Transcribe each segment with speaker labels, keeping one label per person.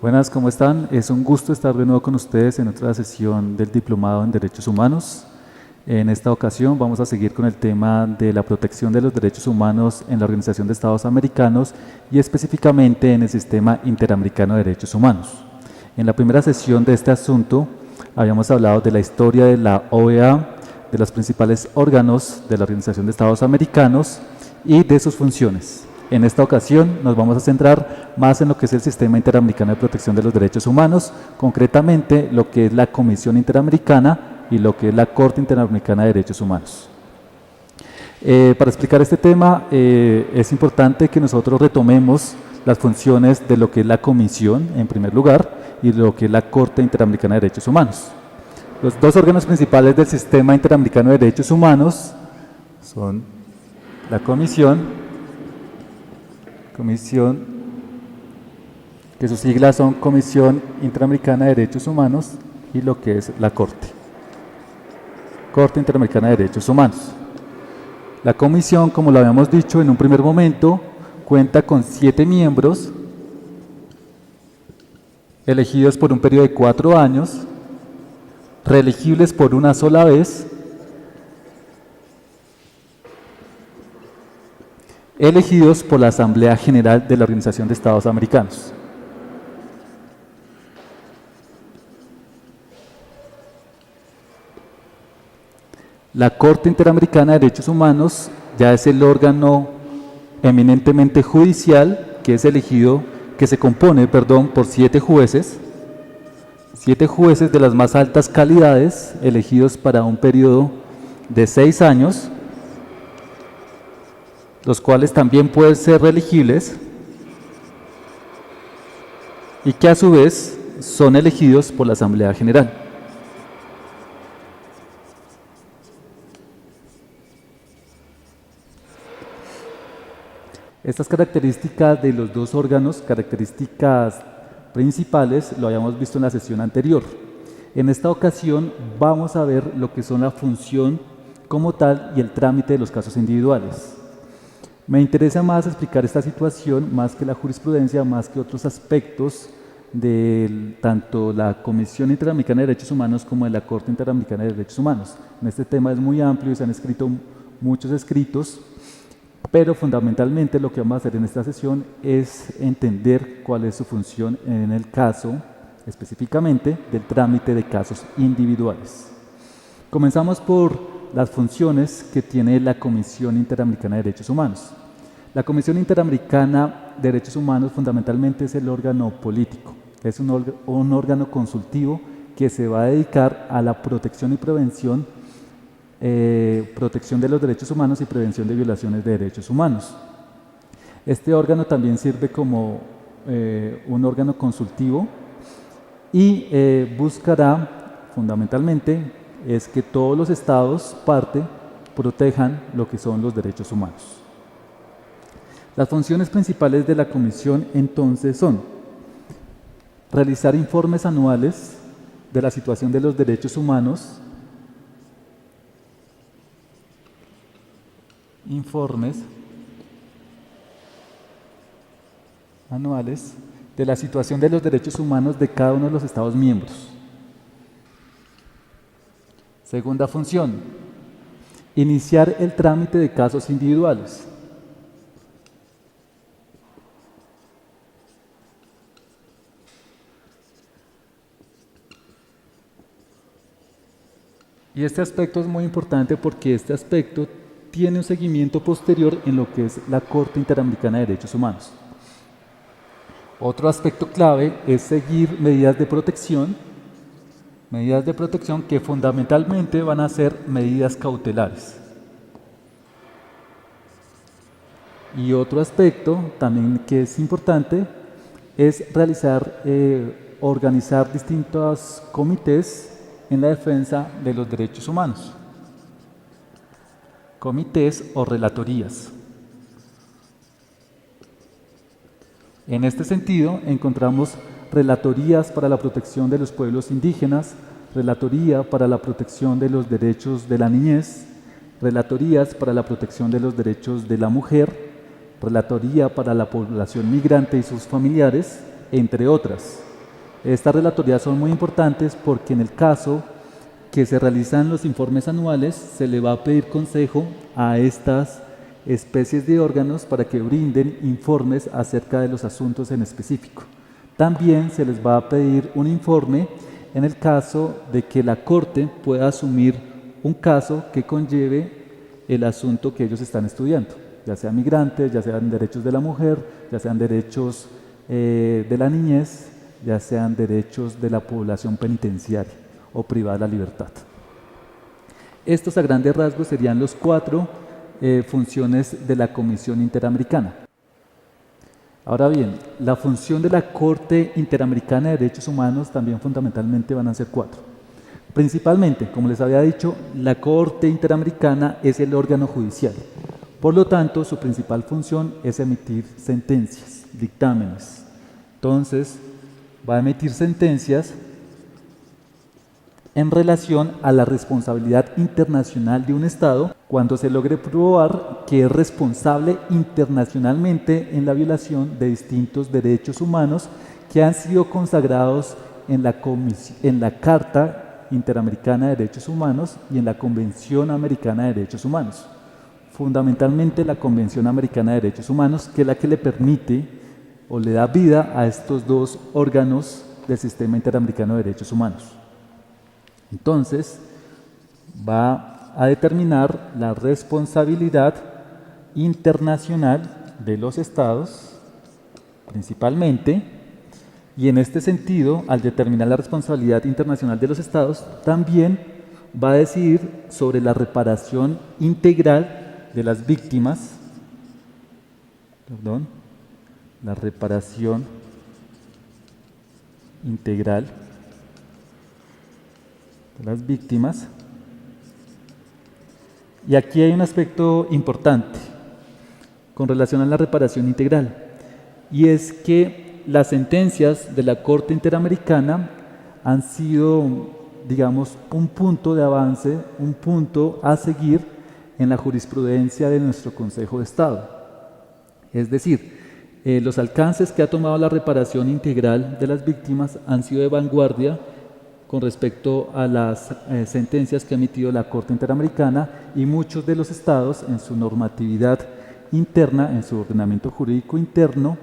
Speaker 1: Buenas, ¿cómo están? Es un gusto estar de nuevo con ustedes en otra sesión del Diplomado en Derechos Humanos. En esta ocasión vamos a seguir con el tema de la protección de los derechos humanos en la Organización de Estados Americanos y específicamente en el Sistema Interamericano de Derechos Humanos. En la primera sesión de este asunto habíamos hablado de la historia de la OEA, de los principales órganos de la Organización de Estados Americanos y de sus funciones. En esta ocasión nos vamos a centrar más en lo que es el Sistema Interamericano de Protección de los Derechos Humanos, concretamente lo que es la Comisión Interamericana y lo que es la Corte Interamericana de Derechos Humanos. Para explicar este tema es importante que nosotros retomemos las funciones de lo que es la Comisión en primer lugar y lo que es la Corte Interamericana de Derechos Humanos. Los dos órganos principales del Sistema Interamericano de Derechos Humanos son la Comisión, que sus siglas son Comisión Interamericana de Derechos Humanos, y lo que es la Corte Interamericana de Derechos Humanos. La Comisión, como lo habíamos dicho en un primer momento, cuenta con 7 miembros elegidos por un periodo de 4 años, reelegibles por una sola vez, elegidos por la Asamblea General de la Organización de Estados Americanos. La Corte Interamericana de Derechos Humanos ya es el órgano eminentemente judicial que se compone por 7 jueces, 7 jueces de las más altas calidades, elegidos para un periodo de 6 años, los cuales también pueden ser reelegibles y que a su vez son elegidos por la Asamblea General. Estas características de los dos órganos, características principales, lo habíamos visto en la sesión anterior. En esta ocasión vamos a ver lo que son la función como tal y el trámite de los casos individuales. Me interesa más explicar esta situación, más que la jurisprudencia, más que otros aspectos de tanto la Comisión Interamericana de Derechos Humanos como de la Corte Interamericana de Derechos Humanos. En este tema es muy amplio y se han escrito muchos escritos, pero fundamentalmente lo que vamos a hacer en esta sesión es entender cuál es su función en el caso, específicamente, del trámite de casos individuales. Comenzamos por las funciones que tiene la Comisión Interamericana de Derechos Humanos. La Comisión Interamericana de Derechos Humanos fundamentalmente es el órgano político, es un órgano consultivo que se va a dedicar a la protección y prevención, protección de los derechos humanos y prevención de violaciones de derechos humanos. Este órgano también sirve como un órgano consultivo y buscará fundamentalmente es que todos los estados parte protejan lo que son los derechos humanos. Las funciones principales de la Comisión entonces son realizar informes anuales de la situación de los derechos humanos, informes anuales de la situación de los derechos humanos de cada uno de los estados miembros. Segunda función, iniciar el trámite de casos individuales. Y este aspecto es muy importante porque este aspecto tiene un seguimiento posterior en lo que es la Corte Interamericana de Derechos Humanos. Otro aspecto clave es seguir medidas de protección que fundamentalmente van a ser medidas cautelares. Y otro aspecto también que es importante es organizar distintos comités en la defensa de los derechos humanos. Comités o relatorías. En este sentido, encontramos relatorías para la protección de los pueblos indígenas, relatoría para la protección de los derechos de la niñez, relatorías para la protección de los derechos de la mujer, relatoría para la población migrante y sus familiares, entre otras. Estas relatorías son muy importantes porque en el caso que se realizan los informes anuales, se le va a pedir consejo a estas especies de órganos para que brinden informes acerca de los asuntos en específico. También se les va a pedir un informe en el caso de que la Corte pueda asumir un caso que conlleve el asunto que ellos están estudiando, ya sean migrantes, ya sean derechos de la mujer, ya sean derechos de la niñez, ya sean derechos de la población penitenciaria o privada de la libertad. Estos a grandes rasgos serían los 4 funciones de la Comisión Interamericana. Ahora bien, la función de la Corte Interamericana de Derechos Humanos también fundamentalmente van a ser 4. Principalmente, como les había dicho, la Corte Interamericana es el órgano judicial. Por lo tanto, su principal función es emitir sentencias, dictámenes. Entonces, va a emitir sentencias en relación a la responsabilidad internacional de un Estado cuando se logre probar que es responsable internacionalmente en la violación de distintos derechos humanos que han sido consagrados en la Carta Interamericana de Derechos Humanos y en la Convención Americana de Derechos Humanos. Fundamentalmente la Convención Americana de Derechos Humanos, que es la que le permite o le da vida a estos 2 órganos del Sistema Interamericano de Derechos Humanos. Entonces, va a determinar la responsabilidad internacional de los Estados, principalmente, y en este sentido, al determinar la responsabilidad internacional de los Estados, también va a decidir sobre la reparación integral de las víctimas, la reparación integral de las víctimas. Y aquí hay un aspecto importante con relación a la reparación integral, y es que las sentencias de la Corte Interamericana han sido, digamos, un punto de avance, un punto a seguir en la jurisprudencia de nuestro Consejo de Estado. Es decir, los alcances que ha tomado la reparación integral de las víctimas han sido de vanguardia con respecto a las sentencias que ha emitido la Corte Interamericana, y muchos de los estados en su normatividad interna, en su ordenamiento jurídico interno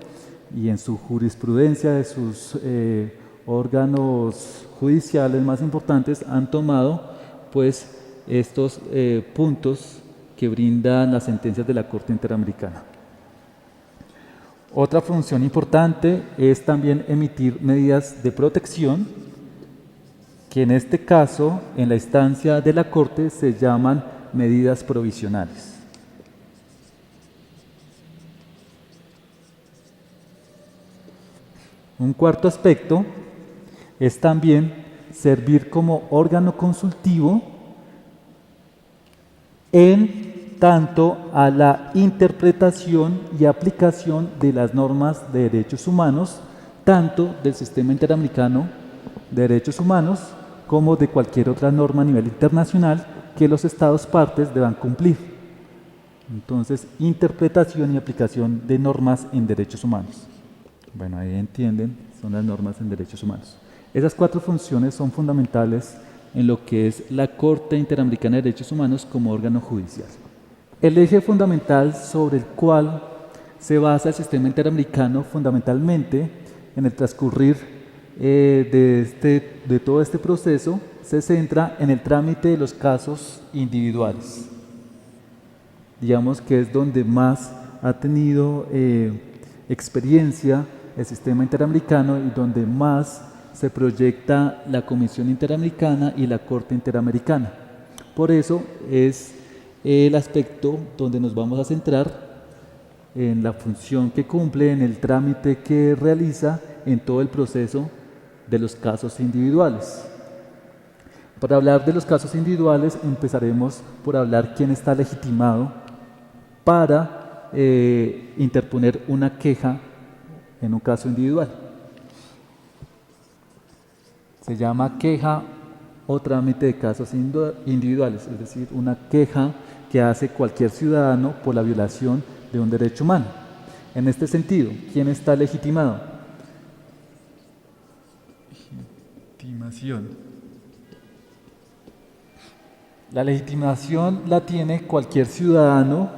Speaker 1: y en su jurisprudencia de sus órganos judiciales más importantes han tomado pues estos puntos que brindan las sentencias de la Corte Interamericana. Otra función importante es también emitir medidas de protección, que en este caso, en la instancia de la Corte, se llaman medidas provisionales. Un cuarto aspecto es también servir como órgano consultivo en tanto a la interpretación y aplicación de las normas de derechos humanos, tanto del Sistema Interamericano de Derechos Humanos como de cualquier otra norma a nivel internacional que los estados partes deban cumplir. Entonces, interpretación y aplicación de normas en derechos humanos. Bueno, ahí entienden, son las normas en derechos humanos. Esas 4 funciones son fundamentales en lo que es la Corte Interamericana de Derechos Humanos como órgano judicial. El eje fundamental sobre el cual se basa el sistema interamericano fundamentalmente en el transcurrir de todo este proceso se centra en el trámite de los casos individuales. Digamos que es donde más ha tenido experiencia el sistema interamericano y donde más se proyecta la Comisión Interamericana y la Corte Interamericana. Por eso es el aspecto donde nos vamos a centrar en la función que cumple, en el trámite que realiza en todo el proceso de los casos individuales. Para hablar de los casos individuales empezaremos por hablar quién está legitimado para interponer una queja en un caso individual. Se llama queja o trámite de casos individuales, es decir, una queja que hace cualquier ciudadano por la violación de un derecho humano. En este sentido, ¿quién está legitimado? legitimación. La legitimación la tiene cualquier ciudadano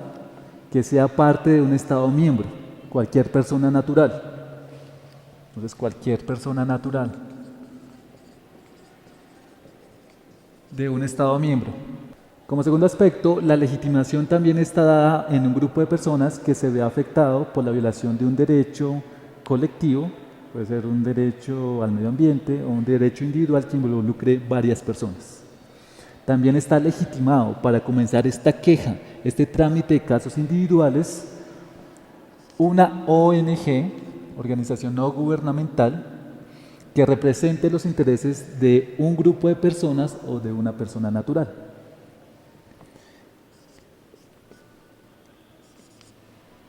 Speaker 1: que sea parte de un Estado miembro, cualquier persona natural. Entonces, cualquier persona natural de un Estado miembro. Como segundo aspecto, la legitimación también está dada en un grupo de personas que se ve afectado por la violación de un derecho colectivo, puede ser un derecho al medio ambiente o un derecho individual que involucre varias personas. También está legitimado para comenzar esta queja, este trámite de casos individuales, una ONG, organización no gubernamental, que represente los intereses de un grupo de personas o de una persona natural.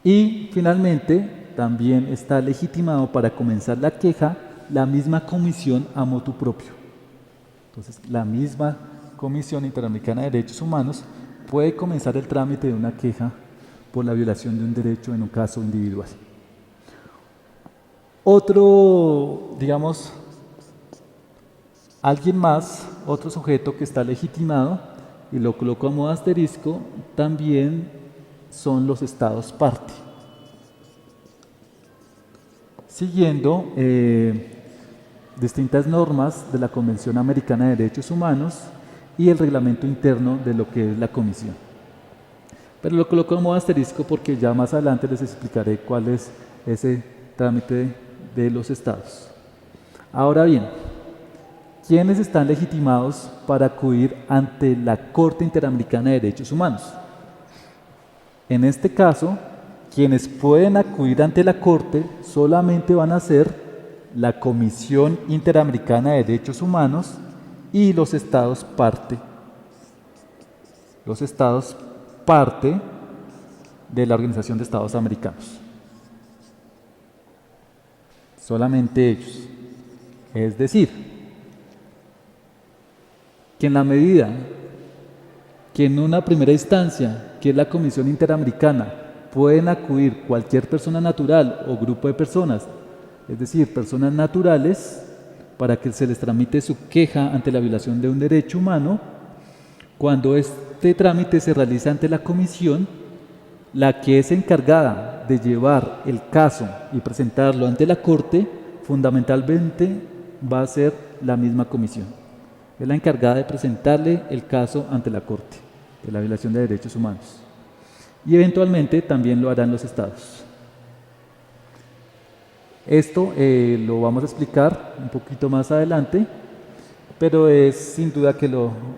Speaker 1: Y finalmente, también está legitimado para comenzar la queja la misma comisión a motu propio. Entonces, la misma Comisión Interamericana de Derechos Humanos puede comenzar el trámite de una queja por la violación de un derecho en un caso individual. Otro, digamos, alguien más, otro sujeto que está legitimado, y lo coloco a modo asterisco, también son los estados parte. Siguiendo distintas normas de la Convención Americana de Derechos Humanos y el reglamento interno de lo que es la comisión. Pero lo coloco a modo asterisco porque ya más adelante les explicaré cuál es ese trámite de los estados. Ahora bien, ¿quiénes están legitimados para acudir ante la Corte Interamericana de Derechos Humanos? En este caso, quienes pueden acudir ante la Corte solamente van a ser la Comisión Interamericana de Derechos Humanos y los estados parte. Los estados parte de la Organización de Estados Americanos. Solamente ellos. Es decir, que en la medida que en una primera instancia, que es la Comisión Interamericana, pueden acudir cualquier persona natural o grupo de personas, es decir, personas naturales, para que se les tramite su queja ante la violación de un derecho humano. Cuando este trámite se realiza ante la comisión, la que es encargada de llevar el caso y presentarlo ante la Corte, fundamentalmente va a ser la misma comisión. Es la encargada de presentarle el caso ante la Corte de la violación de derechos humanos. Y eventualmente también lo harán los estados. Esto lo vamos a explicar un poquito más adelante, pero es sin duda que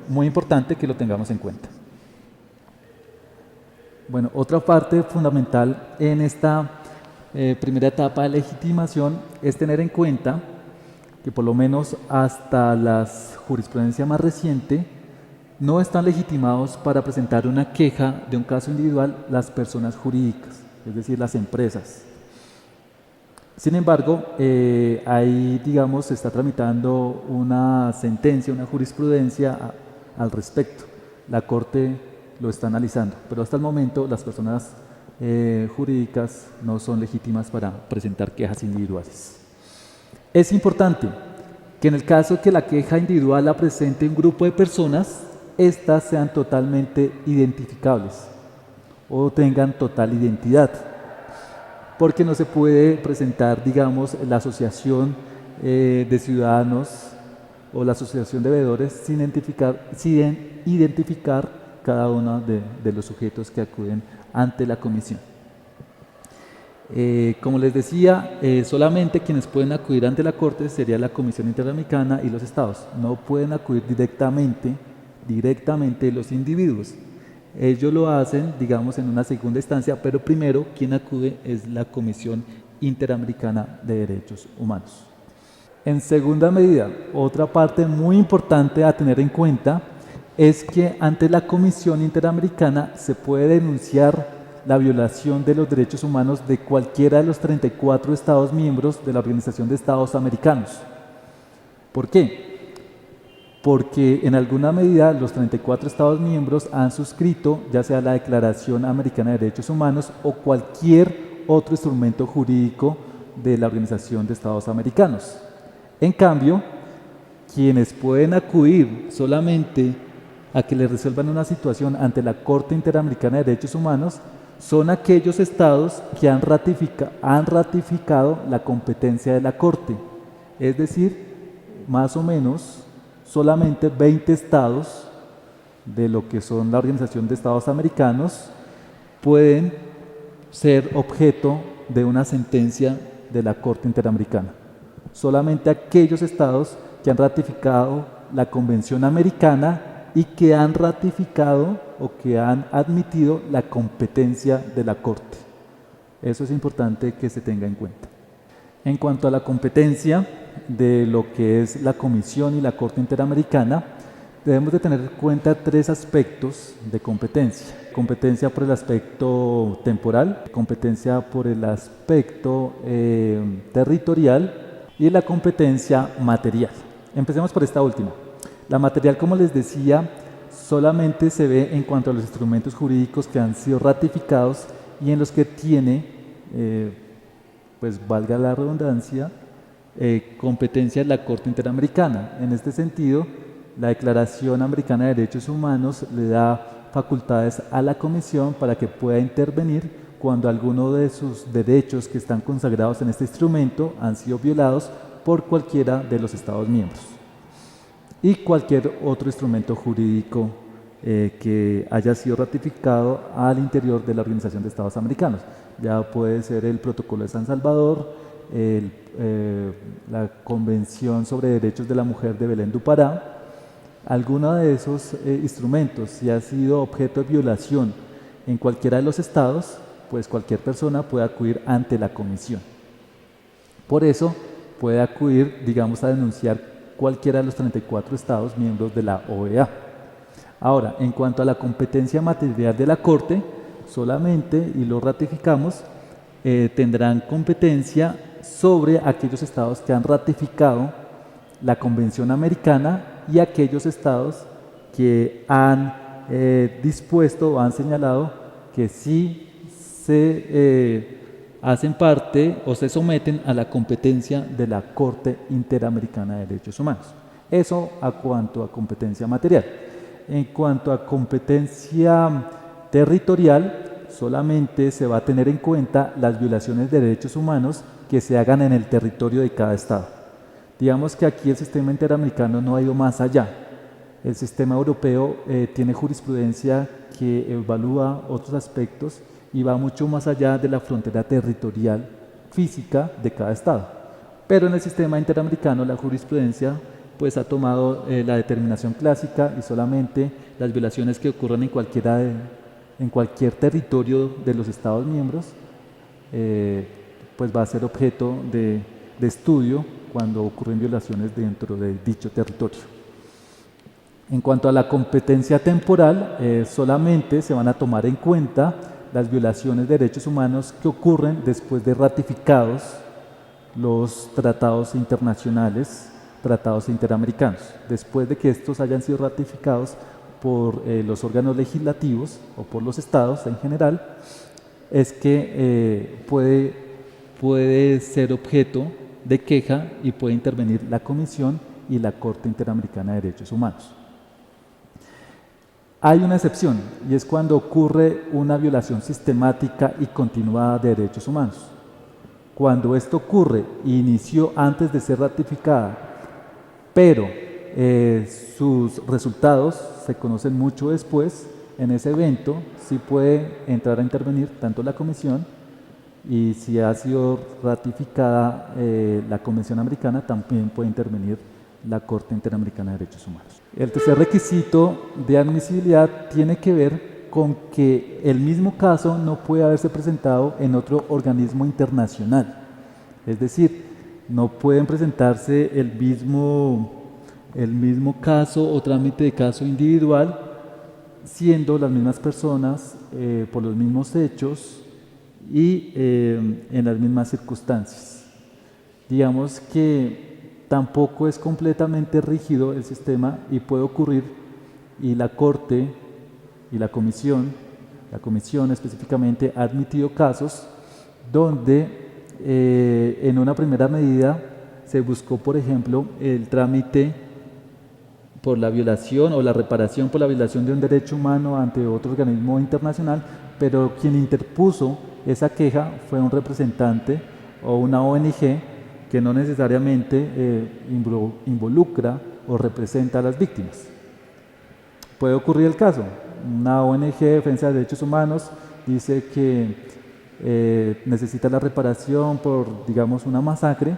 Speaker 1: muy importante que lo tengamos en cuenta. Bueno, otra parte fundamental en esta primera etapa de legitimación es tener en cuenta que por lo menos hasta la jurisprudencia más reciente no están legitimados para presentar una queja de un caso individual las personas jurídicas, es decir, las empresas. Sin embargo, ahí, digamos, se está tramitando una sentencia, una jurisprudencia al respecto. La Corte lo está analizando, pero hasta el momento las personas jurídicas no son legítimas para presentar quejas individuales. Es importante que en el caso que la queja individual la presente un grupo de personas, éstas sean totalmente identificables o tengan total identidad, porque no se puede presentar, digamos, la asociación de ciudadanos o la asociación de veedores sin identificar cada uno de los sujetos que acuden ante la comisión. Como les decía, solamente quienes pueden acudir ante la Corte sería la Comisión Interamericana y los estados. No pueden acudir directamente los individuos. Ellos lo hacen, digamos, en una segunda instancia, pero primero quien acude es la Comisión Interamericana de Derechos Humanos. En segunda medida, otra parte muy importante a tener en cuenta es que ante la Comisión Interamericana se puede denunciar la violación de los derechos humanos de cualquiera de los 34 Estados miembros de la Organización de Estados Americanos. ¿Por qué? Porque en alguna medida los 34 Estados miembros han suscrito ya sea la Declaración Americana de Derechos Humanos o cualquier otro instrumento jurídico de la Organización de Estados Americanos. En cambio, quienes pueden acudir solamente a que les resuelvan una situación ante la Corte Interamericana de Derechos Humanos son aquellos estados que han ratificado la competencia de la Corte. Es decir, más o menos solamente 20 estados de lo que son la Organización de Estados Americanos pueden ser objeto de una sentencia de la Corte Interamericana. Solamente aquellos estados que han ratificado la Convención Americana y que han ratificado o que han admitido la competencia de la Corte. Eso es importante que se tenga en cuenta. En cuanto a la competencia de lo que es la Comisión y la Corte Interamericana, debemos de tener en cuenta 3 aspectos de competencia. Competencia por el aspecto temporal, competencia por el aspecto territorial y la competencia material. Empecemos por esta última. La material, como les decía, solamente se ve en cuanto a los instrumentos jurídicos que han sido ratificados y en los que tiene, pues valga la redundancia, competencia de la Corte Interamericana. En este sentido, la Declaración Americana de Derechos Humanos le da facultades a la Comisión para que pueda intervenir cuando alguno de sus derechos que están consagrados en este instrumento han sido violados por cualquiera de los Estados miembros y cualquier otro instrumento jurídico que haya sido ratificado al interior de la Organización de Estados Americanos. Ya puede ser el Protocolo de San Salvador, la Convención sobre Derechos de la Mujer de Belén do Pará. Alguno de esos instrumentos, si ha sido objeto de violación en cualquiera de los estados, pues cualquier persona puede acudir ante la Comisión. Por eso puede acudir, digamos, a denunciar cualquiera de los 34 estados miembros de la OEA. Ahora, en cuanto a la competencia material de la Corte, solamente, y lo ratificamos, tendrán competencia sobre aquellos estados que han ratificado la Convención Americana y aquellos estados que han dispuesto o han señalado que sí se hacen parte o se someten a la competencia de la Corte Interamericana de Derechos Humanos. Eso a cuanto a competencia material. En cuanto a competencia territorial, solamente se va a tener en cuenta las violaciones de derechos humanos que se hagan en el territorio de cada estado. Digamos que aquí el sistema interamericano no ha ido más allá. El sistema europeo tiene jurisprudencia que evalúa otros aspectos y va mucho más allá de la frontera territorial física de cada estado. Pero en el sistema interamericano la jurisprudencia pues ha tomado la determinación clásica y solamente las violaciones que ocurran en cualquier territorio de los estados miembros pues va a ser objeto de estudio cuando ocurren violaciones dentro de dicho territorio. En cuanto a la competencia temporal, solamente se van a tomar en cuenta las violaciones de derechos humanos que ocurren después de ratificados los tratados internacionales, tratados interamericanos. Después de que estos hayan sido ratificados por los órganos legislativos o por los estados en general, es que puede ser objeto de queja y puede intervenir la Comisión y la Corte Interamericana de Derechos Humanos. Hay una excepción y es cuando ocurre una violación sistemática y continuada de derechos humanos. Cuando esto ocurre e inició antes de ser ratificada, pero sus resultados se conocen mucho después, en ese evento sí puede entrar a intervenir tanto la Comisión y si ha sido ratificada la Convención Americana, también puede intervenir la Corte Interamericana de Derechos Humanos. El tercer requisito de admisibilidad tiene que ver con que el mismo caso no puede haberse presentado en otro organismo internacional. Es decir, no pueden presentarse el mismo caso o trámite de caso individual siendo las mismas personas por los mismos hechos y en las mismas circunstancias. Digamos que tampoco es completamente rígido el sistema y puede ocurrir y la Corte y la Comisión específicamente ha admitido casos donde en una primera medida se buscó, por ejemplo, el trámite por la violación o la reparación por la violación de un derecho humano ante otro organismo internacional, pero quien interpuso esa queja fue un representante o una ONG que no necesariamente involucra o representa a las víctimas. Puede ocurrir el caso, una ONG de defensa de derechos humanos dice que necesita la reparación por, digamos, una masacre,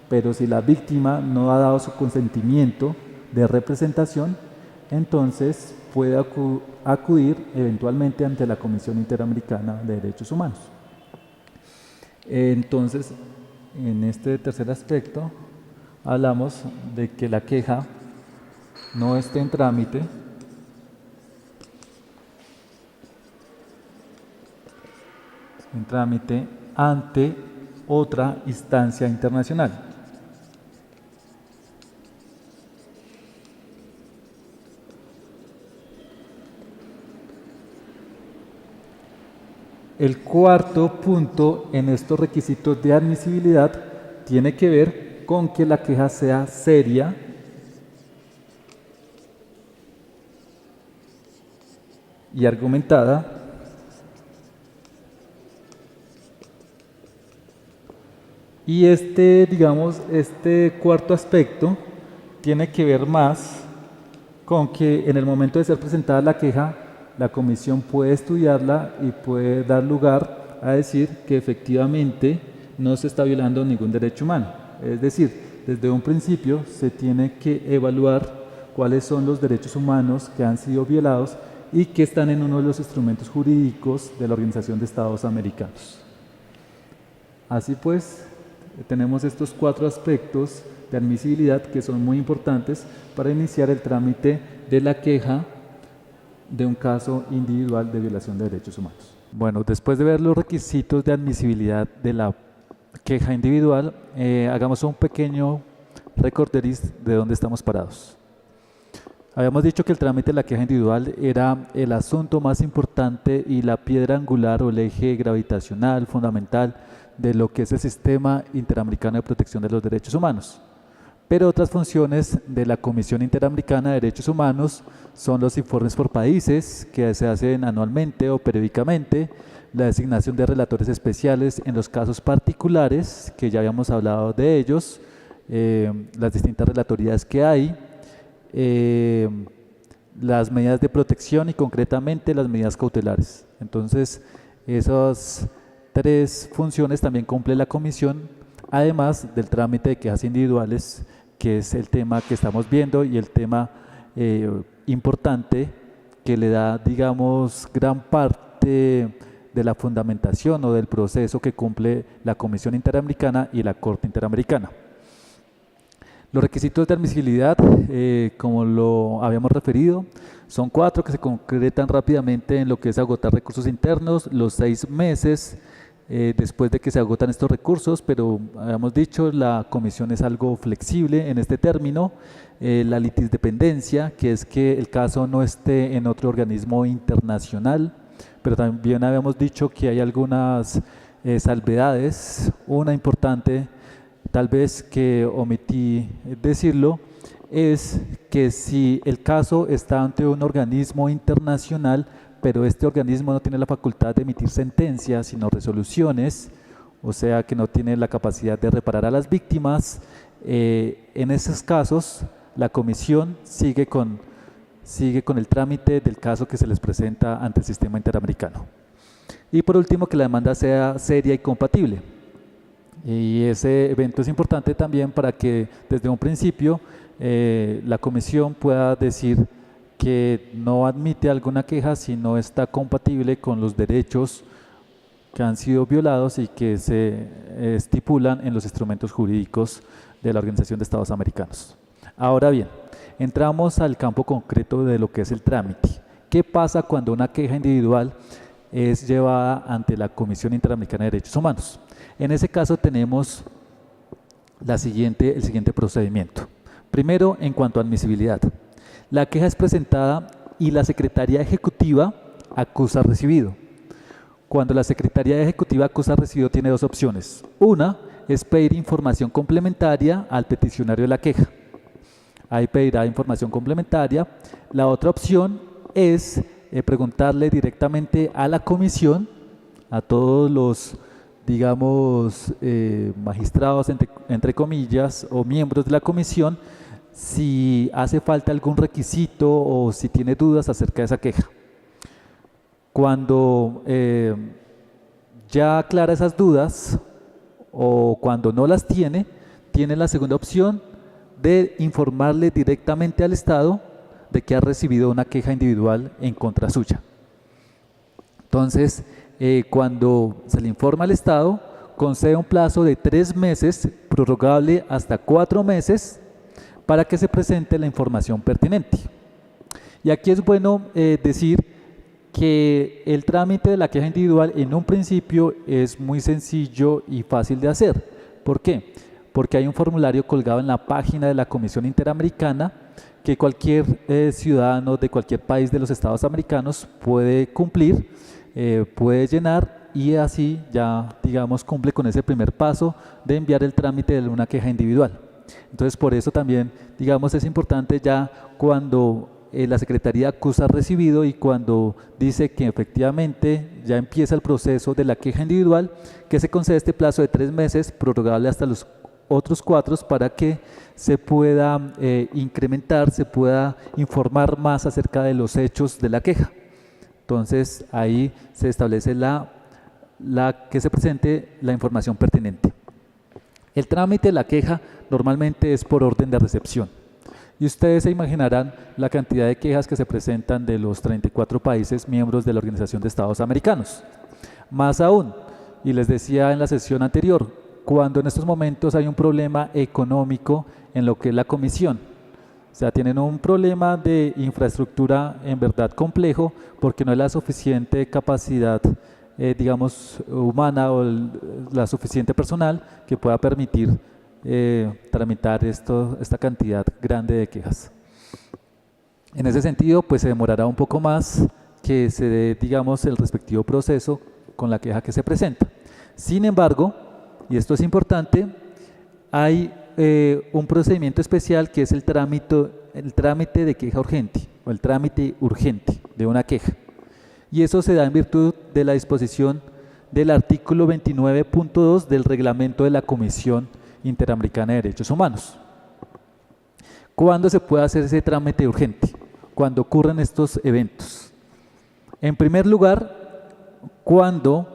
Speaker 1: pero si la víctima no ha dado su consentimiento de representación, entonces puede acudir eventualmente ante la Comisión Interamericana de Derechos Humanos. Entonces, en este tercer aspecto, hablamos de que la queja no esté en trámite ante otra instancia internacional. El cuarto punto en estos requisitos de admisibilidad tiene que ver con que la queja sea seria, y argumentada, y este cuarto aspecto tiene que ver más con que en el momento de ser presentada la queja, la comisión puede estudiarla y puede dar lugar a decir que efectivamente no se está violando ningún derecho humano. Es decir, desde un principio se tiene que evaluar cuáles son los derechos humanos que han sido violados y que están en uno de los instrumentos jurídicos de la Organización de Estados Americanos. Así pues, tenemos estos 4 aspectos de admisibilidad que son muy importantes para iniciar el trámite de la queja de un caso individual de violación de derechos humanos. Bueno, después de ver los requisitos de admisibilidad de la queja individual, hagamos un pequeño recorderis de dónde estamos parados. Habíamos dicho que el trámite de la queja individual era el asunto más importante y la piedra angular o el eje gravitacional fundamental de lo que es el Sistema Interamericano de Protección de los Derechos Humanos. Pero otras funciones de la Comisión Interamericana de Derechos Humanos son los informes por países que se hacen anualmente o periódicamente, la designación de relatores especiales en los casos particulares, que ya habíamos hablado de ellos, las distintas relatorías que hay, las medidas de protección y concretamente las medidas cautelares. Entonces, esas 3 funciones también cumple la comisión, además del trámite de quejas individuales, que es el tema que estamos viendo y el tema importante que le da, digamos, gran parte de la fundamentación o del proceso que cumple la Comisión Interamericana y la Corte Interamericana. Los requisitos de admisibilidad, como lo habíamos referido, son 4 que se concretan rápidamente en lo que es agotar recursos internos, los 6 meses después de que se agotan estos recursos, pero habíamos dicho, la comisión es algo flexible en este término, la litisdependencia, que es que el caso no esté en otro organismo internacional, pero también habíamos dicho que hay algunas salvedades, una importante, tal vez que omití decirlo, es que si el caso está ante un organismo internacional, pero este organismo no tiene la facultad de emitir sentencias, sino resoluciones, o sea que no tiene la capacidad de reparar a las víctimas, en esos casos la comisión sigue con el trámite del caso que se les presenta ante el sistema interamericano. Y por último, que la demanda sea seria y compatible. Y ese evento es importante también para que desde un principio la comisión pueda decir que no admite alguna queja si no está compatible con los derechos que han sido violados y que se estipulan en los instrumentos jurídicos de la Organización de Estados Americanos. Ahora bien, entramos al campo concreto de lo que es el trámite. ¿Qué pasa cuando una queja individual es llevada ante la Comisión Interamericana de Derechos Humanos? En ese caso tenemos el siguiente procedimiento. Primero, en cuanto a admisibilidad. La queja es presentada y la Secretaría Ejecutiva acusa al recibido. Cuando la Secretaría Ejecutiva acusa al recibido tiene 2 opciones. Una es pedir información complementaria al peticionario de la queja. Ahí pedirá información complementaria. La otra opción es preguntarle directamente a la comisión, a todos los, digamos, magistrados, entre comillas, o miembros de la comisión, si hace falta algún requisito o si tiene dudas acerca de esa queja. Cuando ya aclara esas dudas o cuando no las tiene la segunda opción de informarle directamente al Estado de que ha recibido una queja individual en contra suya. Entonces, cuando se le informa al Estado, concede un plazo de 3 meses, prorrogable hasta 4 meses, para que se presente la información pertinente. Y aquí es bueno decir que el trámite de la queja individual en un principio es muy sencillo y fácil de hacer. ¿Por qué? Porque hay un formulario colgado en la página de la Comisión Interamericana que cualquier ciudadano de cualquier país de los Estados americanos puede cumplir, puede llenar y así ya, digamos, cumple con ese primer paso de enviar el trámite de una queja individual. Entonces, por eso también, digamos, es importante ya cuando la Secretaría acusa recibido y cuando dice que efectivamente ya empieza el proceso de la queja individual, que se concede este plazo de 3 meses, prorrogable hasta los otros 4, para que se pueda incrementar, se pueda informar más acerca de los hechos de la queja. Entonces, ahí se establece que se presente la información pertinente. El trámite de la queja normalmente es por orden de recepción. Y ustedes se imaginarán la cantidad de quejas que se presentan de los 34 países miembros de la Organización de Estados Americanos. Más aún, y les decía en la sesión anterior, cuando en estos momentos hay un problema económico en lo que es la comisión, o sea, tienen un problema de infraestructura en verdad complejo porque no hay la suficiente capacidad, digamos, humana o la suficiente personal que pueda permitir tramitar esta cantidad grande de quejas. En ese sentido, pues se demorará un poco más que se dé, digamos, el respectivo proceso con la queja que se presenta. Sin embargo, y esto es importante, hay un procedimiento especial que es el trámite de queja urgente o el trámite urgente de una queja. Y eso se da en virtud de la disposición del artículo 29.2 del reglamento de la Comisión Interamericana de Derechos Humanos. ¿Cuándo se puede hacer ese trámite urgente? Cuando ocurren estos eventos. En primer lugar, cuando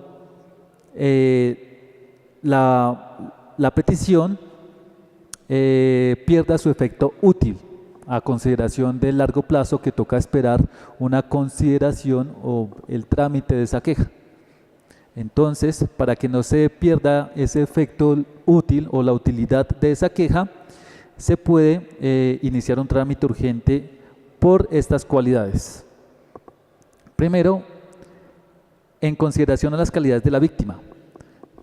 Speaker 1: la petición pierda su efecto útil a consideración del largo plazo que toca esperar una consideración o el trámite de esa queja. Entonces, para que no se pierda ese efecto útil o la utilidad de esa queja, se puede iniciar un trámite urgente por estas cualidades. Primero, en consideración a las calidades de la víctima.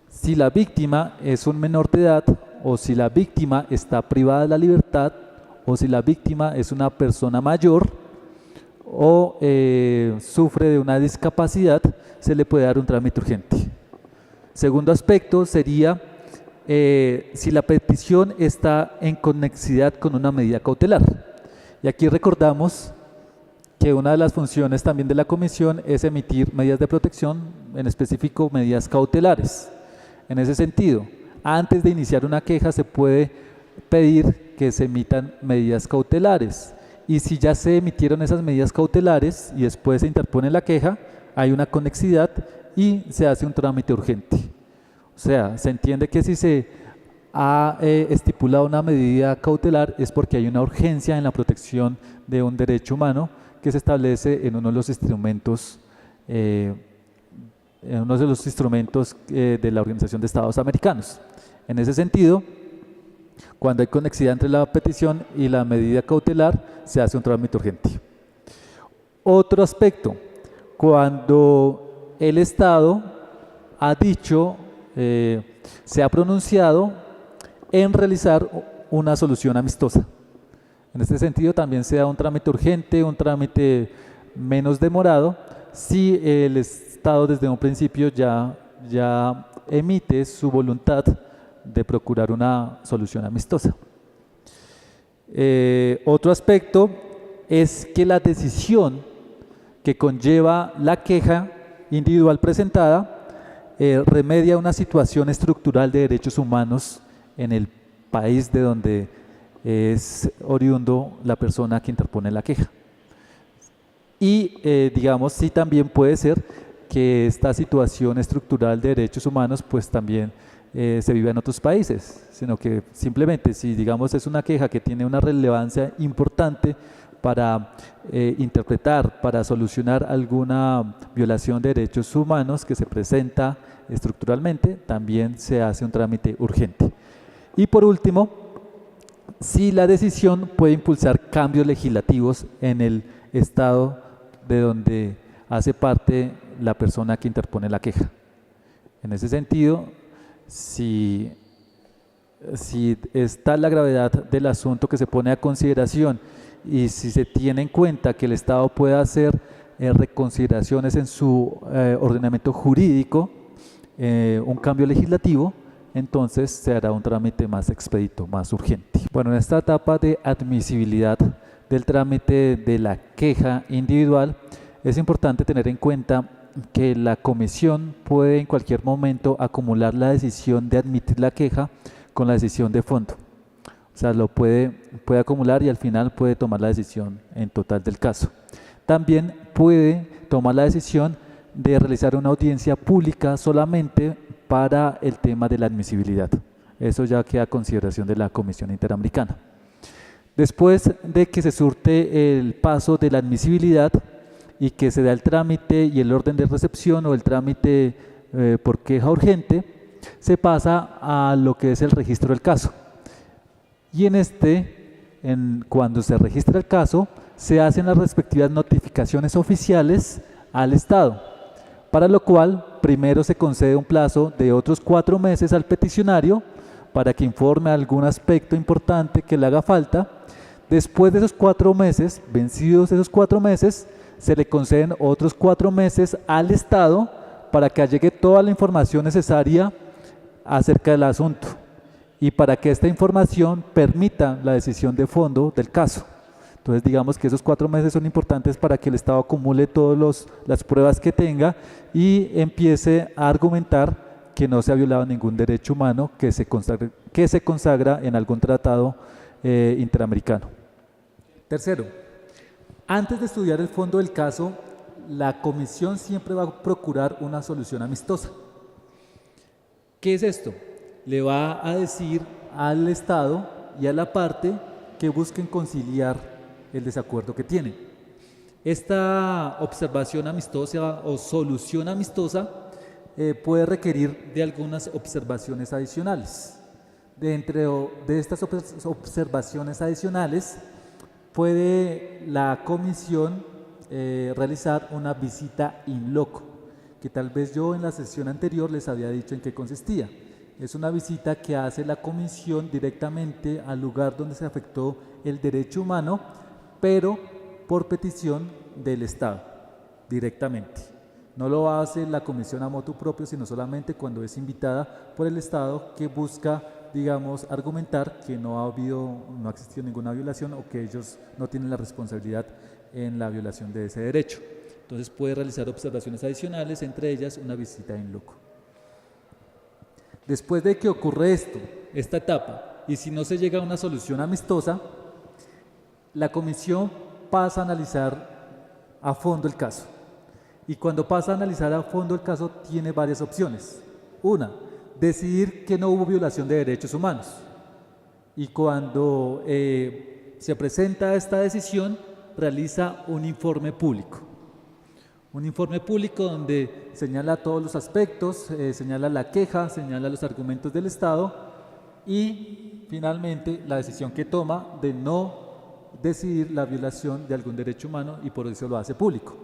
Speaker 1: Si la víctima es un menor de edad o si la víctima está privada de la libertad o si la víctima es una persona mayor o sufre de una discapacidad, se le puede dar un trámite urgente. Segundo aspecto sería si la petición está en conexidad con una medida cautelar. Y aquí recordamos que una de las funciones también de la comisión es emitir medidas de protección, en específico medidas cautelares. En ese sentido, antes de iniciar una queja se puede pedir que se emitan medidas cautelares. Y si ya se emitieron esas medidas cautelares y después se interpone la queja, hay una conexidad y se hace un trámite urgente. O sea, se entiende que si se ha estipulado una medida cautelar es porque hay una urgencia en la protección de un derecho humano que se establece en uno de los instrumentos de la Organización de Estados Americanos. En ese sentido, cuando hay conexidad entre la petición y la medida cautelar, se hace un trámite urgente. Otro aspecto, cuando el Estado ha dicho, se ha pronunciado en realizar una solución amistosa. En este sentido también se da un trámite urgente, un trámite menos demorado, si el Estado desde un principio ya emite su voluntad de procurar una solución amistosa. Otro aspecto es que la decisión que conlleva la queja individual presentada remedia una situación estructural de derechos humanos en el país de donde es oriundo la persona que interpone la queja. Y digamos, sí también puede ser que esta situación estructural de derechos humanos pues también se viva en otros países, sino que simplemente si digamos es una queja que tiene una relevancia importante para interpretar, para solucionar alguna violación de derechos humanos que se presenta estructuralmente, también se hace un trámite urgente. Y por último, si la decisión puede impulsar cambios legislativos en el estado de donde hace parte la persona que interpone la queja. En ese sentido, si está la gravedad del asunto que se pone a consideración y si se tiene en cuenta que el Estado puede hacer reconsideraciones en su ordenamiento jurídico, un cambio legislativo, entonces se hará un trámite más expedito, más urgente. Bueno, en esta etapa de admisibilidad del trámite de la queja individual, es importante tener en cuenta que la comisión puede en cualquier momento acumular la decisión de admitir la queja con la decisión de fondo. O sea, lo puede acumular y al final puede tomar la decisión en total del caso. También puede tomar la decisión de realizar una audiencia pública solamente para el tema de la admisibilidad. Eso ya queda a consideración de la Comisión Interamericana. Después de que se surte el paso de la admisibilidad y que se da el trámite y el orden de recepción o el trámite por queja urgente, se pasa a lo que es el registro del caso. Y cuando se registra el caso, se hacen las respectivas notificaciones oficiales al Estado, para lo cual primero se concede un plazo de otros 4 meses al peticionario para que informe algún aspecto importante que le haga falta. Después de esos 4 meses, vencidos esos 4 meses, se le conceden otros 4 meses al Estado para que allegue toda la información necesaria acerca del asunto y para que esta información permita la decisión de fondo del caso. Entonces digamos que esos 4 meses son importantes para que el Estado acumule todas las pruebas que tenga y empiece a argumentar que no se ha violado ningún derecho humano que se consagra en algún tratado interamericano. Tercero, antes de estudiar el fondo del caso, la comisión siempre va a procurar una solución amistosa. ¿Qué es esto? Le va a decir al Estado y a la parte que busquen conciliar el desacuerdo que tienen. Esta observación amistosa o solución amistosa puede requerir de algunas observaciones adicionales. Dentro de estas observaciones adicionales, puede la comisión realizar una visita in loco, que tal vez yo en la sesión anterior les había dicho en qué consistía. Es una visita que hace la comisión directamente al lugar donde se afectó el derecho humano, pero por petición del Estado, directamente. No lo hace la comisión a motu propio, sino solamente cuando es invitada por el Estado que busca, digamos, argumentar que no ha existido ninguna violación o que ellos no tienen la responsabilidad en la violación de ese derecho. Entonces puede realizar observaciones adicionales, entre ellas una visita in loco. Después de que ocurre esta etapa, y si no se llega a una solución amistosa, la comisión pasa a analizar a fondo el caso. Y cuando pasa a analizar a fondo el caso, tiene varias opciones. Una, decidir que no hubo violación de derechos humanos. Y cuando se presenta esta decisión, realiza un informe público. Un informe público donde señala todos los aspectos, señala la queja, señala los argumentos del Estado y finalmente la decisión que toma de no decidir la violación de algún derecho humano y por eso lo hace público.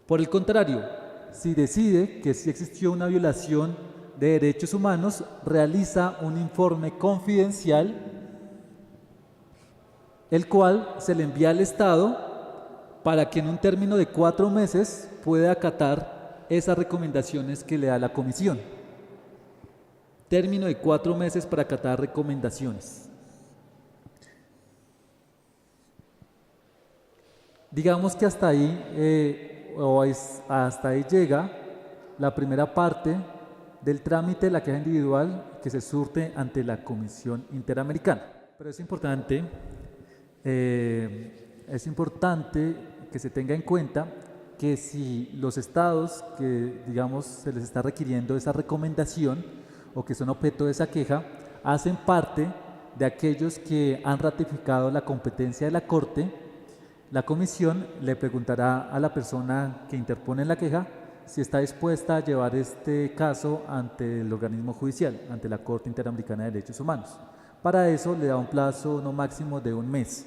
Speaker 1: Por el contrario, si decide que sí existió una violación de derechos humanos, realiza un informe confidencial, el cual se le envía al Estado para que en un término de 4 meses pueda acatar esas recomendaciones que le da la comisión. Término de 4 meses para acatar recomendaciones. Digamos que hasta ahí, hasta ahí llega la primera parte del trámite de la queja individual que se surte ante la Comisión Interamericana. Pero es importante que se tenga en cuenta que si los estados que, digamos, se les está requiriendo esa recomendación o que son objeto de esa queja, hacen parte de aquellos que han ratificado la competencia de la Corte, la Comisión le preguntará a la persona que interpone la queja si está dispuesta a llevar este caso ante el organismo judicial, ante la Corte Interamericana de Derechos Humanos. Para eso le da un plazo no máximo de un mes,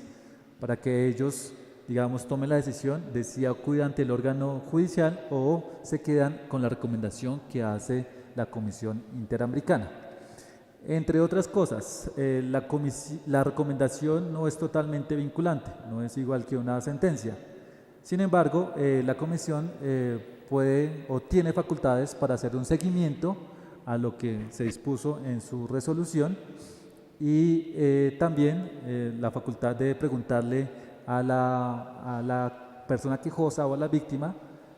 Speaker 1: para que ellos, digamos, tomen la decisión de si acuden ante el órgano judicial o se quedan con la recomendación que hace la Comisión Interamericana. Entre otras cosas, la recomendación no es totalmente vinculante, no es igual que una sentencia. Sin embargo, la Comisión puede o tiene facultades para hacer un seguimiento a lo que se dispuso en su resolución y también la facultad de preguntarle a la persona quejosa o a la víctima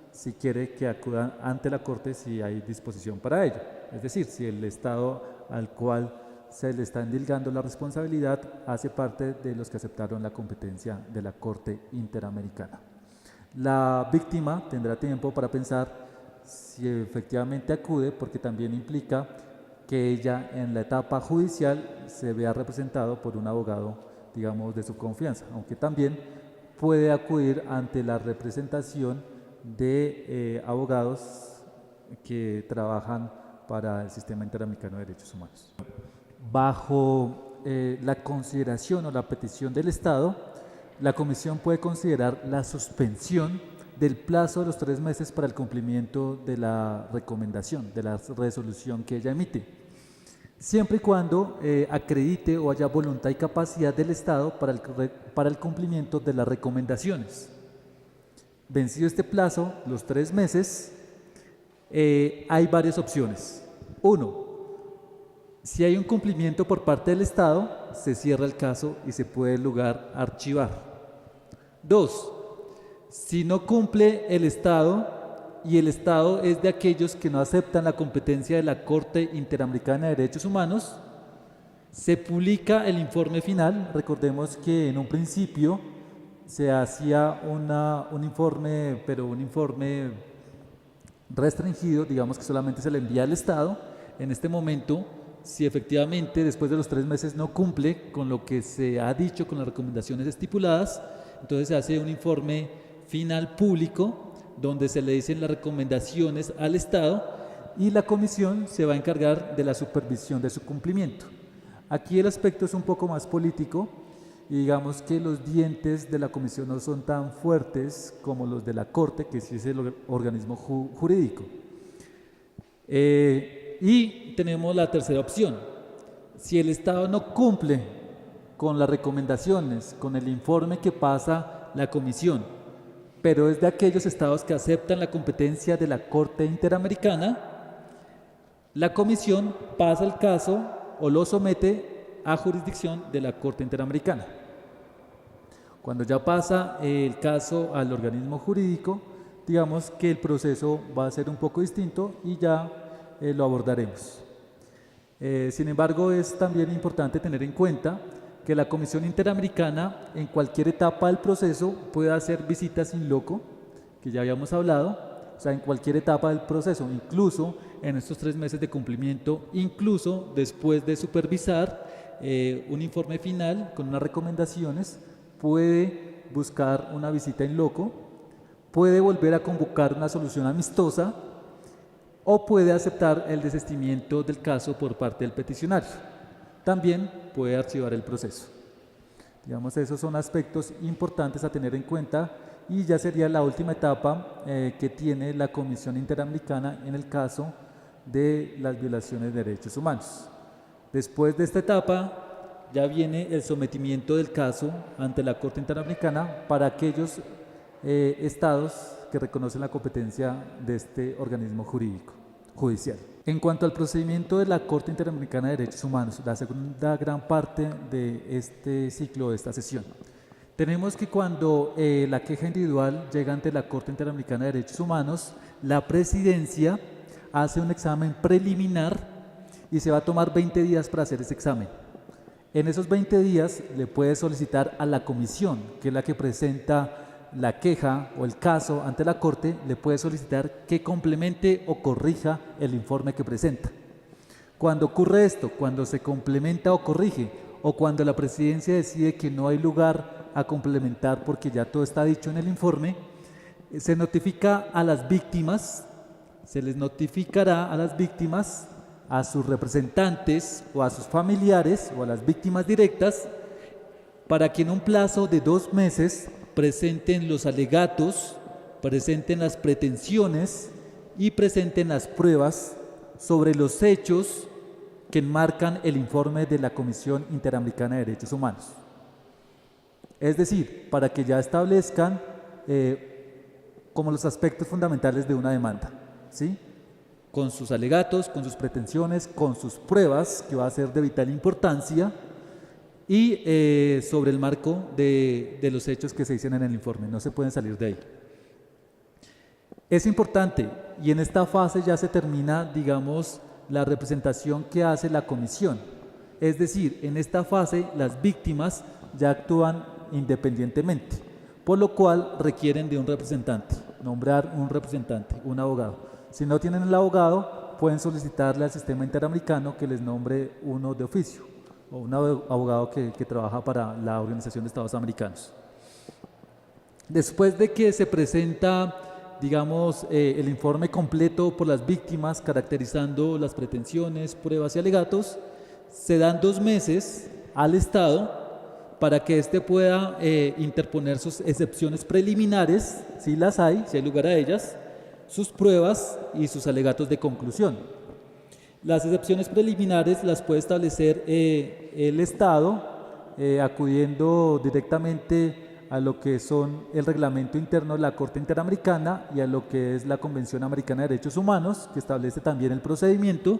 Speaker 1: si quiere que acudan ante la Corte si hay disposición para ello. Es decir, si el Estado al cual se le está endilgando la responsabilidad hace parte de los que aceptaron la competencia de la Corte Interamericana. La víctima tendrá tiempo para pensar si efectivamente acude, porque también implica que ella en la etapa judicial se vea representado por un abogado, digamos, de su confianza, aunque también puede acudir ante la representación de abogados que trabajan para el Sistema Interamericano de Derechos Humanos. Bajo la consideración o la petición del Estado, la Comisión puede considerar la suspensión del plazo de los 3 meses para el cumplimiento de la recomendación, de la resolución que ella emite, siempre y cuando acredite o haya voluntad y capacidad del Estado para el cumplimiento de las recomendaciones. Vencido este plazo, los 3 meses, hay varias opciones. 1. Si hay un cumplimiento por parte del Estado, se cierra el caso y se puede el lugar archivar. 2. Si no cumple el Estado y el Estado es de aquellos que no aceptan la competencia de la Corte Interamericana de Derechos Humanos, se publica el informe final. Recordemos que en un principio se hacía un informe, pero un informe restringido, digamos que solamente se le envía al Estado. En este momento, si efectivamente después de los 3 meses no cumple con lo que se ha dicho, con las recomendaciones estipuladas, entonces se hace un informe final público donde se le dicen las recomendaciones al Estado y la Comisión se va a encargar de la supervisión de su cumplimiento. Aquí el aspecto es un poco más político y digamos que los dientes de la Comisión no son tan fuertes como los de la Corte, que sí es el organismo jurídico. Y tenemos la tercera opción. Si el Estado no cumple con las recomendaciones, con el informe que pasa la Comisión, pero es de aquellos estados que aceptan la competencia de la Corte Interamericana, la Comisión pasa el caso o lo somete a jurisdicción de la Corte Interamericana. Cuando ya pasa el caso al organismo jurídico, digamos que el proceso va a ser un poco distinto y ya lo abordaremos. Sin embargo, es también importante tener en cuenta que la Comisión Interamericana en cualquier etapa del proceso puede hacer visitas in loco, que ya habíamos hablado, o sea, en cualquier etapa del proceso, incluso en estos 3 meses de cumplimiento, incluso después de supervisar un informe final con unas recomendaciones, puede buscar una visita in loco, puede volver a convocar una solución amistosa o puede aceptar el desistimiento del caso por parte del peticionario. También puede archivar el proceso. Digamos, esos son aspectos importantes a tener en cuenta y ya sería la última etapa que tiene la Comisión Interamericana en el caso de las violaciones de derechos humanos. Después de esta etapa ya viene el sometimiento del caso ante la Corte Interamericana para aquellos estados que reconocen la competencia de este organismo judicial. En cuanto al procedimiento de la Corte Interamericana de Derechos Humanos, la segunda gran parte de este ciclo, de esta sesión, Tenemos que cuando la queja individual llega ante la Corte Interamericana de Derechos Humanos, la presidencia hace un examen preliminar y se va a tomar 20 días para hacer ese examen. En esos 20 días le puede solicitar a la comisión, que es la que presenta la queja o el caso ante la Corte, le puede solicitar que complemente o corrija el informe que presenta. Cuando ocurre esto, cuando se complementa o corrige, o cuando la presidencia decide que no hay lugar a complementar porque ya todo está dicho en el informe, se notifica a las víctimas, se les notificará a las víctimas, a sus representantes o a sus familiares o a las víctimas directas para que en un plazo de 2 meses presenten los alegatos, presenten las pretensiones y presenten las pruebas sobre los hechos que enmarcan el informe de la Comisión Interamericana de Derechos Humanos. Es decir, para que ya establezcan como los aspectos fundamentales de una demanda, ¿sí? Con sus alegatos, con sus pretensiones, con sus pruebas, que va a ser de vital importancia, y sobre el marco de los hechos que se dicen en el informe. No se pueden salir de ahí. Es importante, y en esta fase ya se termina, digamos, la representación que hace la comisión. Es decir, en esta fase las víctimas ya actúan independientemente, por lo cual requieren de un representante, nombrar un representante, un abogado. Si no tienen el abogado, pueden solicitarle al sistema interamericano que les nombre uno de oficio, o un abogado que trabaja para la Organización de Estados Americanos. Después de que se presenta, digamos, el informe completo por las víctimas, caracterizando las pretensiones, pruebas y alegatos, se dan 2 meses al Estado para que éste pueda interponer sus excepciones preliminares, si las hay, si hay lugar a ellas, sus pruebas y sus alegatos de conclusión. Las excepciones preliminares las puede establecer el Estado acudiendo directamente a lo que son el reglamento interno de la Corte Interamericana y a lo que es la Convención Americana de Derechos Humanos, que establece también el procedimiento,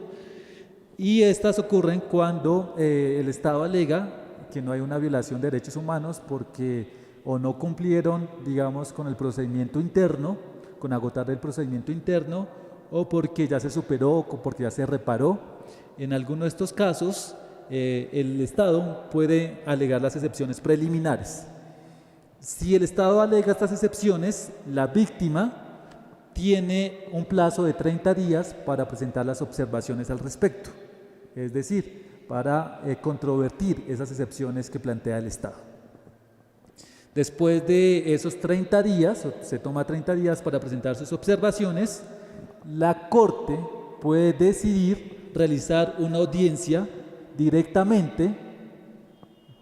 Speaker 1: y estas ocurren cuando el Estado alega que no hay una violación de derechos humanos porque o no cumplieron, digamos, con el procedimiento interno, con agotar el procedimiento interno, o porque ya se superó o porque ya se reparó. En alguno de estos casos, el Estado puede alegar las excepciones preliminares. Si el Estado alega estas excepciones, la víctima tiene un plazo de 30 días para presentar las observaciones al respecto, es decir, para controvertir esas excepciones que plantea el Estado. Después de esos 30 días, se toma 30 días para presentar sus observaciones, la Corte puede decidir realizar una audiencia directamente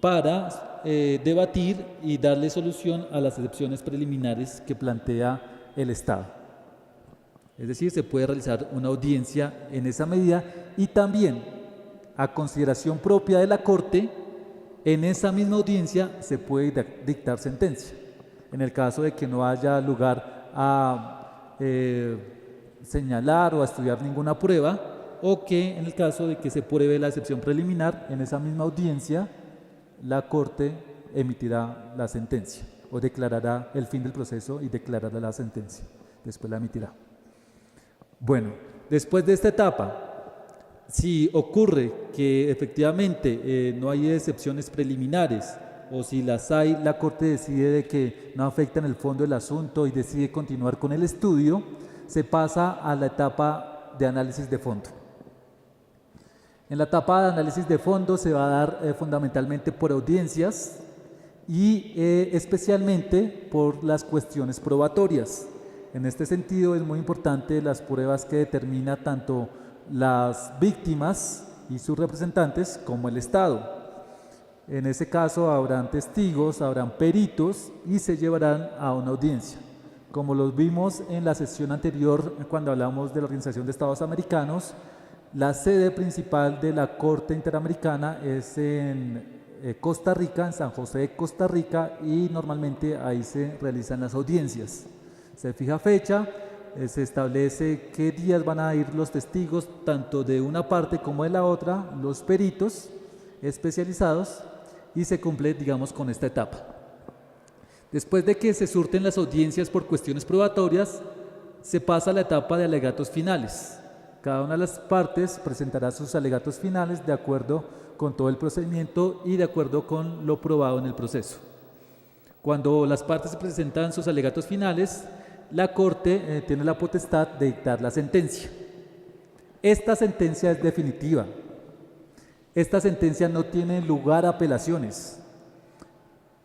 Speaker 1: para debatir y darle solución a las excepciones preliminares que plantea el Estado. Es decir, se puede realizar una audiencia en esa medida y también, a consideración propia de la Corte, en esa misma audiencia se puede dictar sentencia. En el caso de que no haya lugar a señalar o a estudiar ninguna prueba, o que en el caso de que se pruebe la excepción preliminar, en esa misma audiencia la Corte emitirá la sentencia o declarará el fin del proceso y declarará la sentencia. Después la emitirá. Bueno, después de esta etapa, si ocurre que efectivamente no hay excepciones preliminares o si las hay, la Corte decide de que no afectan el fondo del asunto y decide continuar con el estudio, se pasa a la etapa de análisis de fondo. En la etapa de análisis de fondo se va a dar fundamentalmente por audiencias y especialmente por las cuestiones probatorias. En este sentido es muy importante las pruebas que determina tanto las víctimas y sus representantes como el Estado. En ese caso habrán testigos, habrán peritos y se llevarán a una audiencia. Como los vimos en la sesión anterior cuando hablamos de la Organización de Estados Americanos, la sede principal de la Corte Interamericana es en Costa Rica, en San José, Costa Rica, y normalmente ahí se realizan las audiencias. Se fija fecha, se establece qué días van a ir los testigos, tanto de una parte como de la otra, los peritos especializados, y se cumple, digamos, con esta etapa. Después de que se surten las audiencias por cuestiones probatorias, se pasa a la etapa de alegatos finales. Cada una de las partes presentará sus alegatos finales de acuerdo con todo el procedimiento y de acuerdo con lo probado en el proceso. Cuando las partes presentan sus alegatos finales, la Corte tiene la potestad de dictar la sentencia. Esta sentencia es definitiva. Esta sentencia no tiene lugar a apelaciones.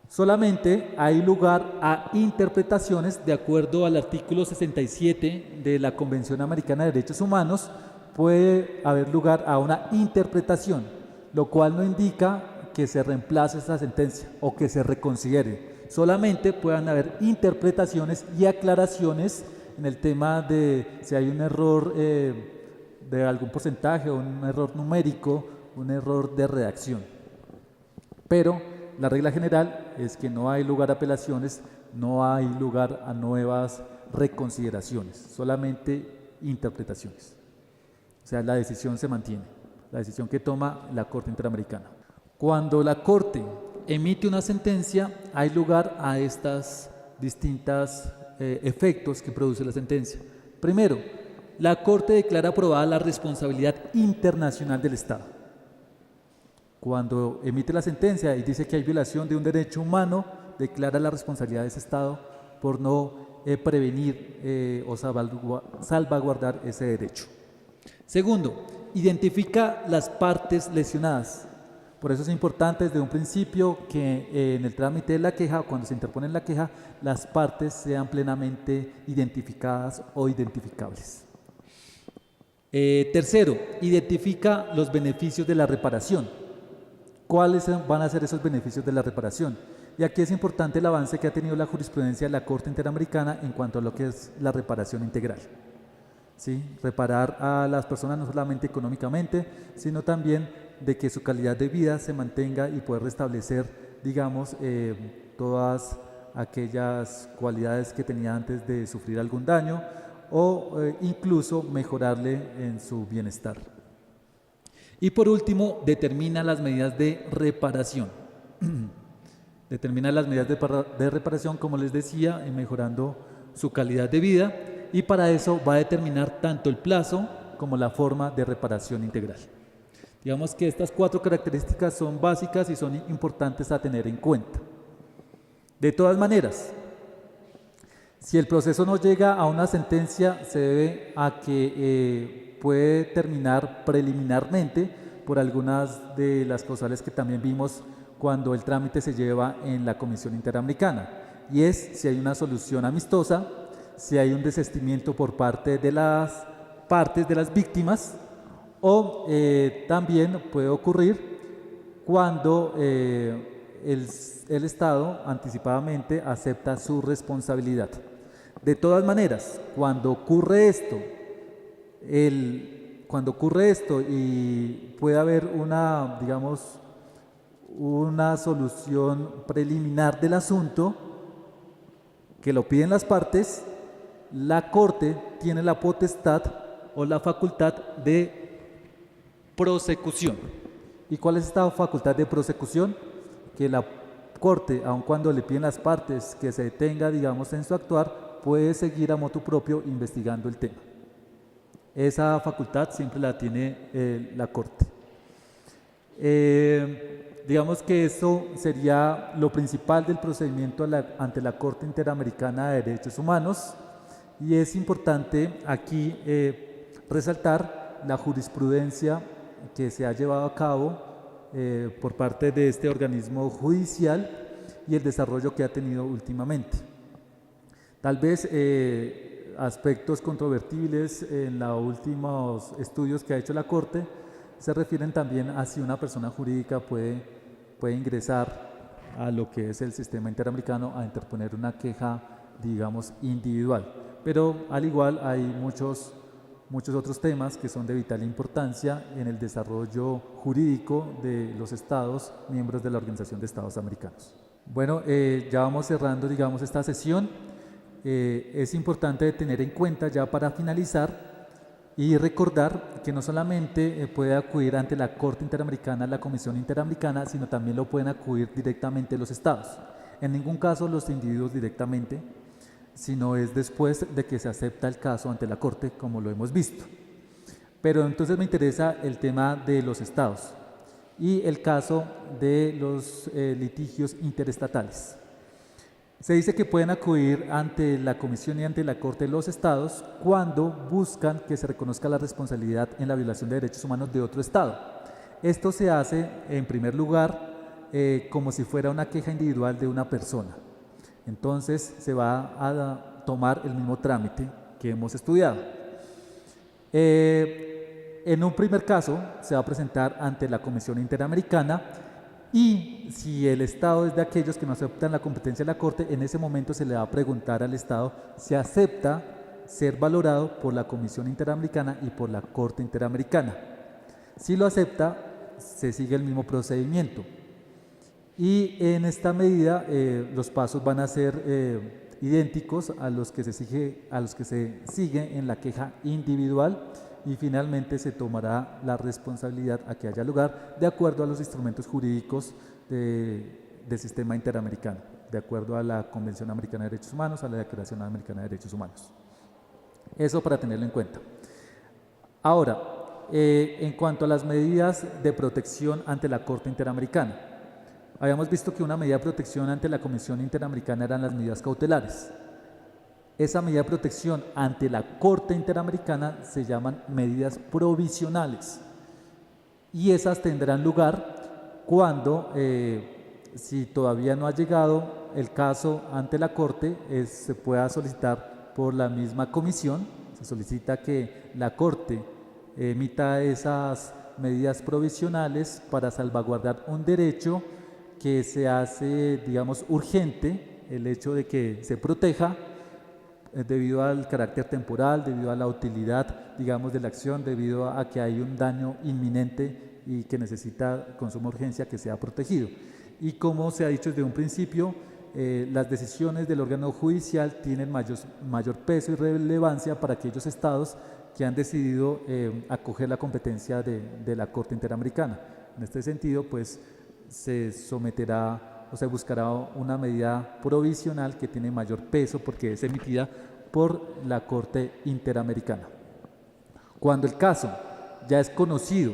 Speaker 1: Solamente hay lugar a interpretaciones de acuerdo al artículo 67 de la Convención Americana de Derechos Humanos. Puede haber lugar a una interpretación, lo cual no indica que se reemplace esta sentencia o que se reconsidere. Solamente puedan haber interpretaciones y aclaraciones en el tema de si hay un error de algún porcentaje o un error numérico, un error de redacción. Pero la regla general es que no hay lugar a apelaciones, no hay lugar a nuevas reconsideraciones, solamente interpretaciones. O sea, la decisión se mantiene, la decisión que toma la Corte Interamericana. Cuando la Corte emite una sentencia, hay lugar a estos distintos efectos que produce la sentencia. Primero, la Corte declara aprobada la responsabilidad internacional del Estado. Cuando emite la sentencia y dice que hay violación de un derecho humano, declara la responsabilidad de ese Estado por no prevenir o salvaguardar ese derecho. Segundo, identifica las partes lesionadas. Por eso es importante desde un principio que en el trámite de la queja, cuando se interpone en la queja, las partes sean plenamente identificadas o identificables. Tercero, identifica los beneficios de la reparación. ¿Cuáles van a ser esos beneficios de la reparación? Y aquí es importante el avance que ha tenido la jurisprudencia de la Corte Interamericana en cuanto a lo que es la reparación integral. ¿Sí? Reparar a las personas no solamente económicamente, sino también de que su calidad de vida se mantenga y poder restablecer, digamos, todas aquellas cualidades que tenía antes de sufrir algún daño o incluso mejorarle en su bienestar. Y por último, determina las medidas de reparación. Determina las medidas de reparación, como les decía, mejorando su calidad de vida, y para eso va a determinar tanto el plazo como la forma de reparación integral. Digamos que estas 4 características son básicas y son importantes a tener en cuenta. De todas maneras, si el proceso no llega a una sentencia, se debe a que puede terminar preliminarmente por algunas de las causales que también vimos cuando el trámite se lleva en la Comisión Interamericana, y es si hay una solución amistosa, si hay un desistimiento por parte de las partes de las víctimas, o también puede ocurrir cuando el Estado anticipadamente acepta su responsabilidad. De todas maneras, cuando ocurre esto y puede haber una, digamos, una solución preliminar del asunto que lo piden las partes, la Corte tiene la potestad o la facultad de prosecución. ¿Y cuál es esta facultad de prosecución? Que la Corte, aun cuando le piden las partes que se detenga, digamos, en su actuar, puede seguir a motu propio investigando el tema. Esa facultad siempre la tiene la Corte. Digamos que eso sería lo principal del procedimiento ante la Corte Interamericana de Derechos Humanos, y es importante aquí resaltar la jurisprudencia que se ha llevado a cabo por parte de este organismo judicial y el desarrollo que ha tenido últimamente. Tal vez aspectos controvertibles en los últimos estudios que ha hecho la Corte se refieren también a si una persona jurídica puede ingresar a lo que es el sistema interamericano a interponer una queja, digamos, individual. Pero al igual hay muchos otros temas que son de vital importancia en el desarrollo jurídico de los estados miembros de la Organización de Estados Americanos. Bueno, ya vamos cerrando, digamos, esta sesión. Es importante tener en cuenta ya para finalizar y recordar que no solamente puede acudir ante la Corte Interamericana, la Comisión Interamericana, sino también lo pueden acudir directamente los estados. En ningún caso los individuos directamente, sino es después de que se acepta el caso ante la Corte, como lo hemos visto. Pero entonces me interesa el tema de los estados y el caso de los litigios interestatales. Se dice que pueden acudir ante la Comisión y ante la Corte de los estados cuando buscan que se reconozca la responsabilidad en la violación de derechos humanos de otro estado. Esto se hace, en primer lugar, como si fuera una queja individual de una persona. Entonces se va a tomar el mismo trámite que hemos estudiado. En un primer caso se va a presentar ante la Comisión Interamericana y si el Estado es de aquellos que no aceptan la competencia de la Corte, en ese momento se le va a preguntar al Estado si acepta ser valorado por la Comisión Interamericana y por la Corte Interamericana. Si lo acepta, se sigue el mismo procedimiento. Y en esta medida los pasos van a ser idénticos a los que se sigue en la queja individual y finalmente se tomará la responsabilidad a que haya lugar de acuerdo a los instrumentos jurídicos del sistema interamericano, de acuerdo a la Convención Americana de Derechos Humanos, a la Declaración Americana de Derechos Humanos. Eso para tenerlo en cuenta. Ahora, en cuanto a las medidas de protección ante la Corte Interamericana, habíamos visto que una medida de protección ante la Comisión Interamericana eran las medidas cautelares. Esa medida de protección ante la Corte Interamericana se llaman medidas provisionales y esas tendrán lugar cuando, si todavía no ha llegado el caso ante la Corte, se pueda solicitar por la misma comisión, se solicita que la Corte emita esas medidas provisionales para salvaguardar un derecho que se hace, digamos, urgente, el hecho de que se proteja debido al carácter temporal, debido a la utilidad, digamos, de la acción, debido a que hay un daño inminente y que necesita con suma urgencia que sea protegido. Y como se ha dicho desde un principio, las decisiones del órgano judicial tienen mayor peso y relevancia para aquellos estados que han decidido acoger la competencia de la Corte Interamericana. En este sentido, pues, se someterá o se buscará una medida provisional que tiene mayor peso porque es emitida por la Corte Interamericana. Cuando el caso ya es conocido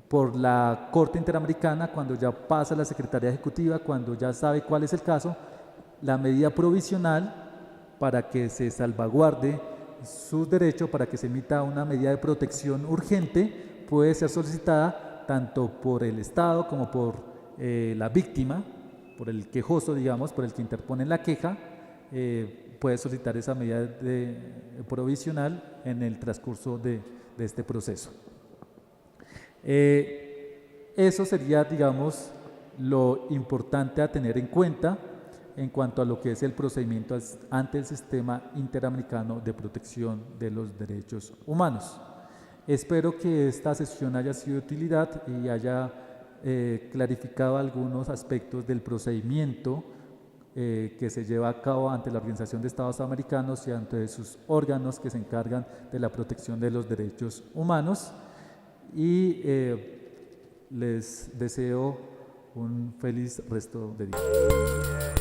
Speaker 1: por la Corte Interamericana, cuando ya pasa a la Secretaría Ejecutiva, cuando ya sabe cuál es el caso, la medida provisional para que se salvaguarde sus derechos, para que se emita una medida de protección urgente, puede ser solicitada tanto por el Estado como por la víctima, por el quejoso, digamos, por el que interpone la queja, puede solicitar esa medida provisional en el transcurso de este proceso. Eso sería, digamos, lo importante a tener en cuenta en cuanto a lo que es el procedimiento ante el Sistema Interamericano de Protección de los Derechos Humanos. Espero que esta sesión haya sido de utilidad y haya clarificado algunos aspectos del procedimiento que se lleva a cabo ante la Organización de Estados Americanos y ante sus órganos que se encargan de la protección de los derechos humanos y les deseo un feliz resto de día.